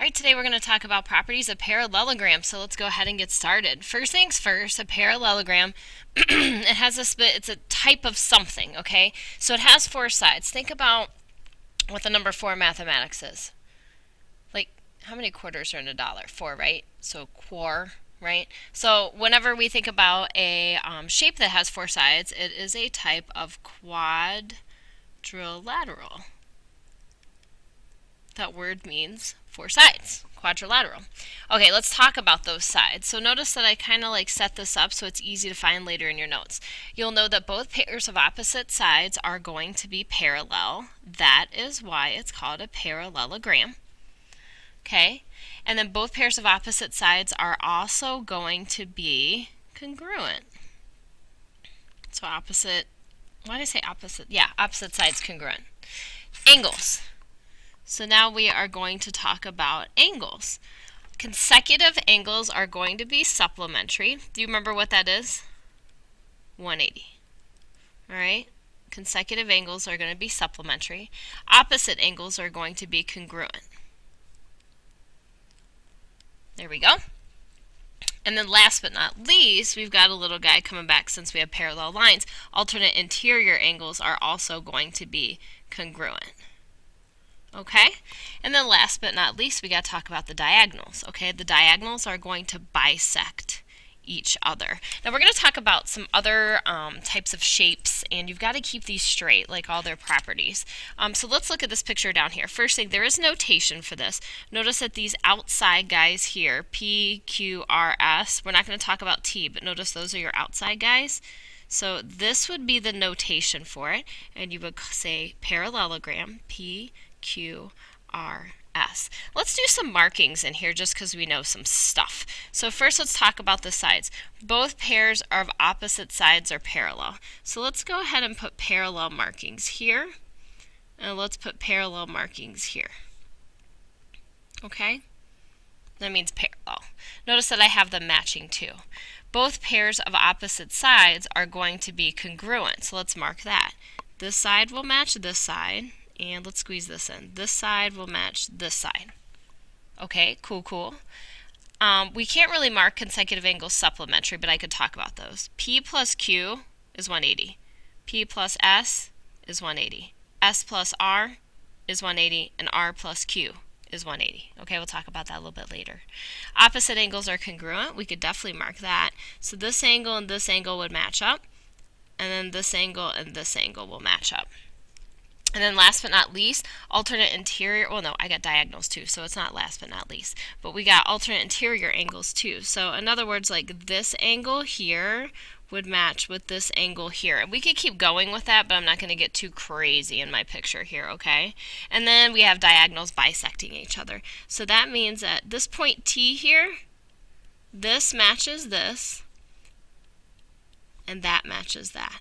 Alright, today we're going to talk about properties of parallelograms, so let's go ahead and get started. First things first, a parallelogram, it has a split, it's a type of something, okay? So it has four sides. Think about what the number 4 in mathematics is. Like, how many quarters are in a dollar? 4, right? So quar, right? So whenever we think about a shape that has 4 sides, it is a type of quadrilateral. That word means 4 sides, quadrilateral. Okay, let's talk about those sides. So notice that I kind of like set this up so it's easy to find later in your notes. You'll know that both pairs of opposite sides are going to be parallel. That is why it's called a parallelogram. Okay, and then both pairs of opposite sides are also going to be congruent. So opposite, why did I say opposite? Yeah, opposite sides congruent. Angles. So now we are going to talk about angles. Consecutive angles are going to be supplementary. Do you remember what that is? 180. All right? Consecutive angles are going to be supplementary. Opposite angles are going to be congruent. There we go. And then last but not least, we've got a little guy coming back since we have parallel lines. Alternate interior angles are also going to be congruent. Okay, and then last but not least, we got to talk about the diagonals. Okay, the diagonals are going to bisect each other. Now we're going to talk about some other types of shapes, and you've got to keep these straight, like all their properties. So let's look at this picture down here. First thing, there is notation for this. Notice that these outside guys here, P, Q, R, S, we're not going to talk about T, but notice those are your outside guys. So this would be the notation for it, and you would say parallelogram, P, Q, R, S. Let's do some markings in here just because we know some stuff. So first let's talk about the sides. Both pairs of opposite sides are parallel. So let's go ahead and put parallel markings here, and let's put parallel markings here. Okay? That means parallel. Notice that I have them matching too. Both pairs of opposite sides are going to be congruent. So let's mark that. This side will match this side. And let's squeeze this in. This side will match this side. Okay, cool. We can't really mark consecutive angles supplementary, but I could talk about those. P plus Q is 180. P plus S is 180. S plus R is 180. And R plus Q is 180. Okay, we'll talk about that a little bit later. Opposite angles are congruent. We could definitely mark that. So this angle and this angle would match up. And then this angle and this angle will match up. And then last but not least, alternate interior, well no, I got diagonals too, so it's not last but not least. But we got alternate interior angles too. So in other words, like this angle here would match with this angle here. And we could keep going with that, but I'm not going to get too crazy in my picture here, okay? And then we have diagonals bisecting each other. So that means that this point T here, this matches this, and that matches that.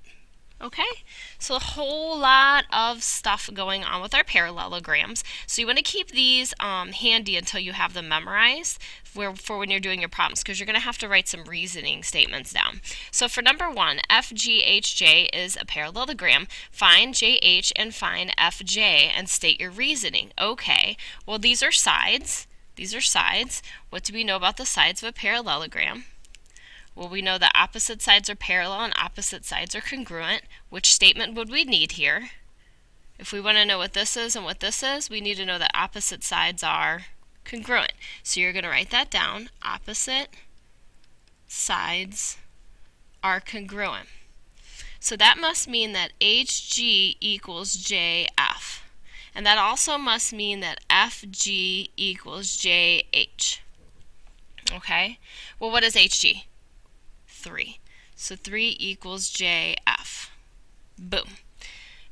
Okay, so a whole lot of stuff going on with our parallelograms. So you want to keep these handy until you have them memorized for when you're doing your problems, because you're going to have to write some reasoning statements down. So for number 1, FGHJ is a parallelogram. Find JH and find FJ and state your reasoning. Okay, well these are sides. These are sides. What do we know about the sides of a parallelogram? Well, we know that opposite sides are parallel and opposite sides are congruent. Which statement would we need here? If we want to know what this is and what this is, we need to know that opposite sides are congruent. So you're going to write that down. Opposite sides are congruent. So that must mean that HG equals JF. And that also must mean that FG equals JH. Okay? Well, what is HG? 3. So 3 equals JF. Boom.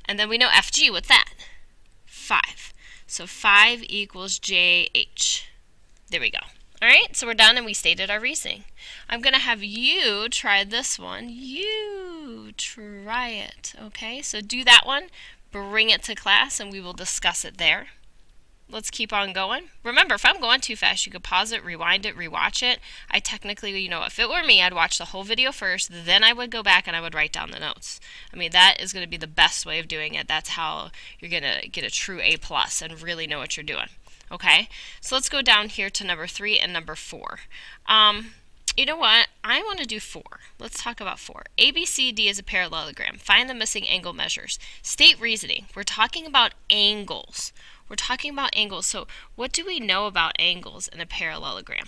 And then we know FG, what's that? 5. So 5 equals JH. There we go. All right, so we're done and we stated our reasoning. I'm going to have you try this one. You try it. Okay, so do that one, bring it to class, and we will discuss it there. Let's keep on going. Remember, if I'm going too fast, you could pause it, rewind it, rewatch it. I technically, if it were me, I'd watch the whole video first, then I would go back and I would write down the notes. I mean, that is going to be the best way of doing it. That's how you're going to get a true A+ and really know what you're doing. Okay, so let's go down here to number 3 and number 4. You know what? I want to do 4. Let's talk about 4. ABCD is a parallelogram. Find the missing angle measures. State reasoning. We're talking about angles. We're talking about angles. So what do we know about angles in a parallelogram?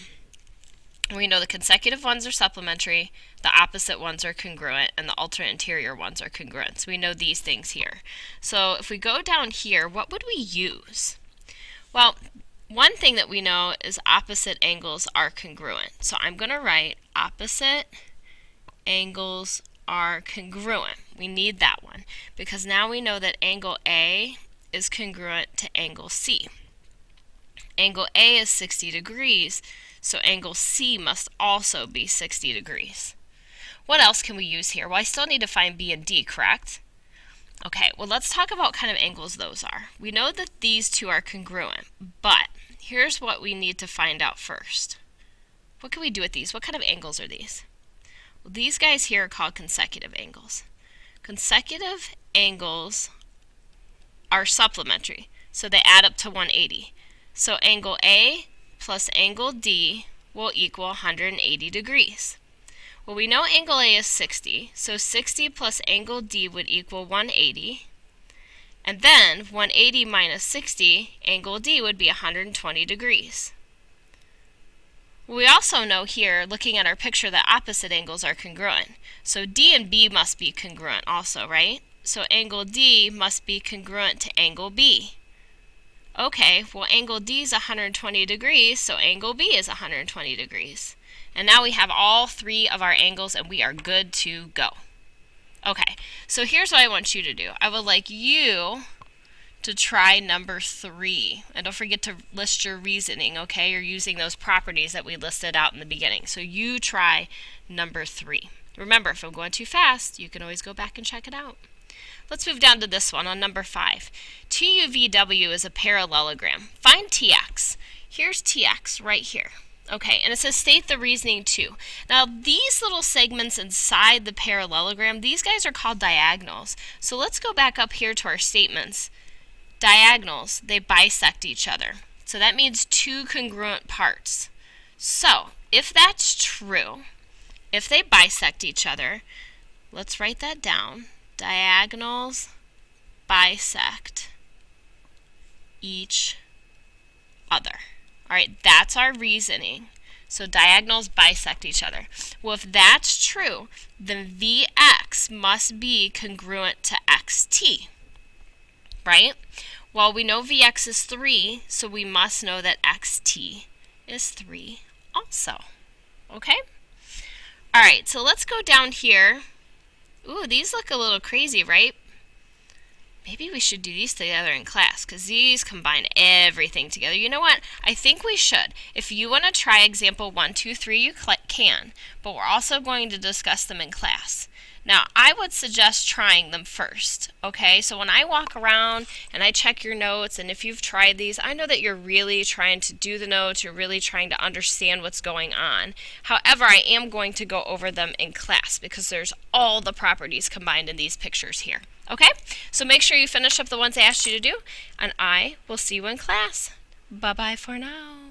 We know the consecutive ones are supplementary, the opposite ones are congruent, and the alternate interior ones are congruent. So we know these things here. So if we go down here, what would we use? Well, one thing that we know is opposite angles are congruent. So I'm going to write opposite angles are congruent. We need that one because now we know that angle A is congruent to angle C. Angle A is 60 degrees, so angle C must also be 60 degrees. What else can we use here? Well, I still need to find B and D, correct? Okay, well, let's talk about what kind of angles those are. We know that these two are congruent, but here's what we need to find out first. What can we do with these? What kind of angles are these? Well, these guys here are called consecutive angles. Consecutive angles are supplementary, so they add up to 180. So angle A plus angle D will equal 180 degrees. Well, we know angle A is 60, so 60 plus angle D would equal 180. And then 180 minus 60, angle D would be 120 degrees. We also know here, looking at our picture, that opposite angles are congruent. So D and B must be congruent also, right? So angle D must be congruent to angle B. Okay, well, angle D is 120 degrees, so angle B is 120 degrees. And now we have all 3 of our angles and we are good to go. Okay, so here's what I want you to do. I would like you to try number 3. And don't forget to list your reasoning, okay? You're using those properties that we listed out in the beginning. So you try number 3. Remember, if I'm going too fast, you can always go back and check it out. Let's move down to this one on number 5. TUVW is a parallelogram. Find TX. Here's TX right here. Okay, and it says state the reasoning too. Now these little segments inside the parallelogram, these guys are called diagonals. So let's go back up here to our statements. Diagonals, they bisect each other. So that means 2 congruent parts. So if that's true, if they bisect each other, let's write that down. Diagonals bisect each other. All right, that's our reasoning. So diagonals bisect each other. Well, if that's true, then Vx must be congruent to xt, right? Well, we know Vx is 3, so we must know that xt is 3 also. Okay? All right, so let's go down here. Ooh, these look a little crazy, right? Maybe we should do these together in class because these combine everything together. You know what? I think we should. If you want to try example 1, 2, 3, you can, but we're also going to discuss them in class. Now, I would suggest trying them first, okay? So when I walk around and I check your notes, and if you've tried these, I know that you're really trying to do the notes, you're really trying to understand what's going on. However, I am going to go over them in class because there's all the properties combined in these pictures here, okay? So make sure you finish up the ones I asked you to do, and I will see you in class. Bye-bye for now.